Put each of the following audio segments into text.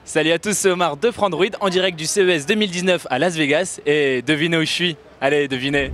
Salut à tous, c'est Omar de Frandroid en direct du CES 2019 à Las Vegas. Et devinez où je suis? Allez, devinez.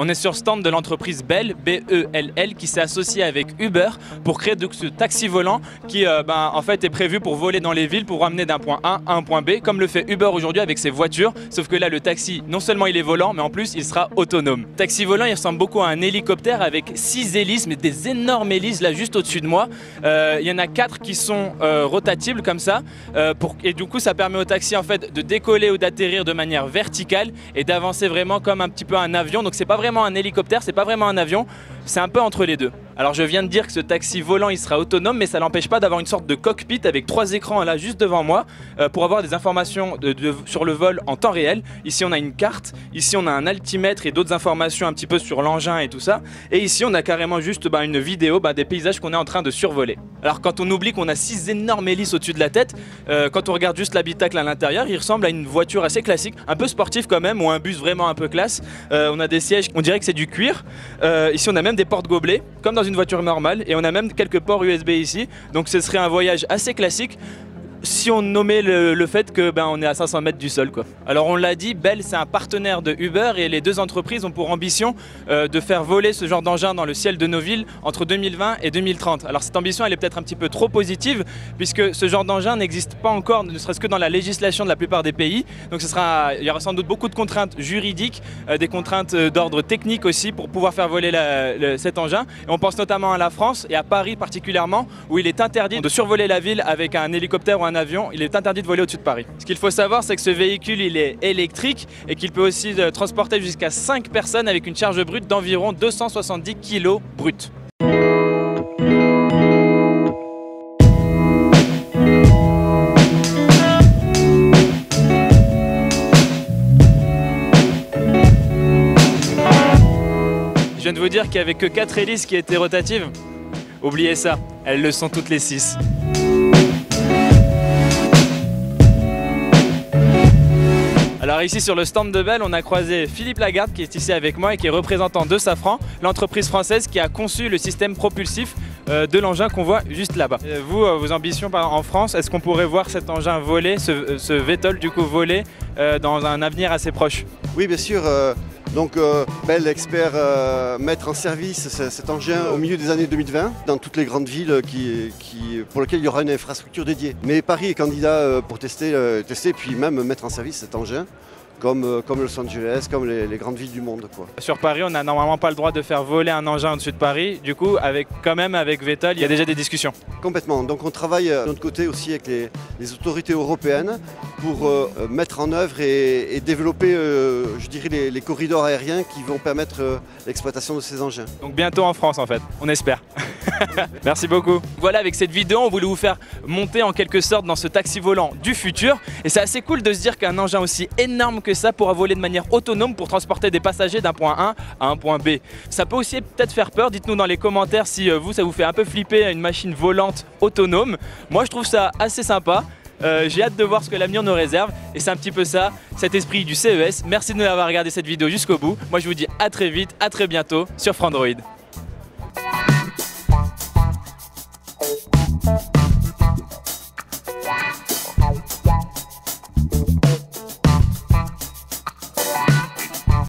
On est sur le stand de l'entreprise Bell, B-E-L-L, qui s'est associée avec Uber pour créer ce taxi volant qui en fait est prévu pour voler dans les villes, pour ramener d'un point A à un point B, comme le fait Uber aujourd'hui avec ses voitures. Sauf que là, le taxi, non seulement il est volant, mais en plus il sera autonome. Taxi volant, il ressemble beaucoup à un hélicoptère avec 6 hélices, mais des énormes hélices là juste au-dessus de moi. Il y en a 4 qui sont rotatibles comme ça, et du coup ça permet au taxi en fait de décoller ou d'atterrir de manière verticale et d'avancer vraiment comme un petit peu un avion. Donc c'est pas vraiment un hélicoptère, c'est pas vraiment un avion, c'est un peu entre les deux. Alors je viens de dire que ce taxi volant il sera autonome, mais ça n'empêche pas d'avoir une sorte de cockpit avec 3 écrans là juste devant moi pour avoir des informations sur le vol en temps réel. Ici on a une carte, ici on a un altimètre et d'autres informations un petit peu sur l'engin et tout ça. Et ici on a carrément juste une vidéo des paysages qu'on est en train de survoler. Alors quand on oublie qu'on a 6 énormes hélices au-dessus de la tête, quand on regarde juste l'habitacle à l'intérieur, il ressemble à une voiture assez classique, un peu sportive quand même, ou un bus vraiment un peu classe. On a des sièges, on dirait que c'est du cuir. Ici on a même des portes-gobelets, comme dans une voiture normale, et on a même quelques ports USB ici, donc ce serait un voyage assez classique si on nommait le fait que on est à 500 mètres du sol quoi. Alors on l'a dit, Bell c'est un partenaire de Uber et les deux entreprises ont pour ambition de faire voler ce genre d'engin dans le ciel de nos villes entre 2020 et 2030. Alors cette ambition elle est peut-être un petit peu trop positive puisque ce genre d'engin n'existe pas encore, ne serait-ce que dans la législation de la plupart des pays. Donc il y aura sans doute beaucoup de contraintes juridiques, des contraintes d'ordre technique aussi pour pouvoir faire voler cet engin. Et on pense notamment à la France et à Paris particulièrement où il est interdit de survoler la ville avec un hélicoptère ou un avion, il est interdit de voler au-dessus de Paris. Ce qu'il faut savoir, c'est que ce véhicule il est électrique et qu'il peut aussi transporter jusqu'à 5 personnes avec une charge brute d'environ 270 kg brut. Je viens de vous dire qu'il n'y avait que 4 hélices qui étaient rotatives. Oubliez ça, elles le sont toutes les 6. Alors ici sur le stand de Bell, on a croisé Philippe Lagarde qui est ici avec moi et qui est représentant de Safran, l'entreprise française qui a conçu le système propulsif de l'engin qu'on voit juste là-bas. Vous, vos ambitions en France, est-ce qu'on pourrait voir cet engin voler, ce VTOL du coup voler dans un avenir assez proche? Oui bien sûr. Bell espère mettre en service cet engin au milieu des années 2020 dans toutes les grandes villes pour lesquelles il y aura une infrastructure dédiée. Mais Paris est candidat pour tester puis même mettre en service cet engin comme Los Angeles, comme les grandes villes du monde quoi. Sur Paris, on n'a normalement pas le droit de faire voler un engin au-dessus de Paris. Du coup, avec VTOL, il y a déjà des discussions. Complètement. Donc on travaille de notre côté aussi avec les autorités européennes pour mettre en œuvre et développer je dirais les corridors aériens qui vont permettre l'exploitation de ces engins. Donc bientôt en France en fait, on espère. Merci beaucoup. Voilà, avec cette vidéo, on voulait vous faire monter en quelque sorte dans ce taxi volant du futur. Et c'est assez cool de se dire qu'un engin aussi énorme que ça pourra voler de manière autonome pour transporter des passagers d'un point A à un point B. Ça peut aussi peut-être faire peur. Dites-nous dans les commentaires si ça vous fait un peu flipper une machine volante autonome. Moi, je trouve ça assez sympa. J'ai hâte de voir ce que l'avenir nous réserve et c'est un petit peu ça, cet esprit du CES. Merci de nous avoir regardé cette vidéo jusqu'au bout. Moi je vous dis à très vite, à très bientôt sur Frandroid.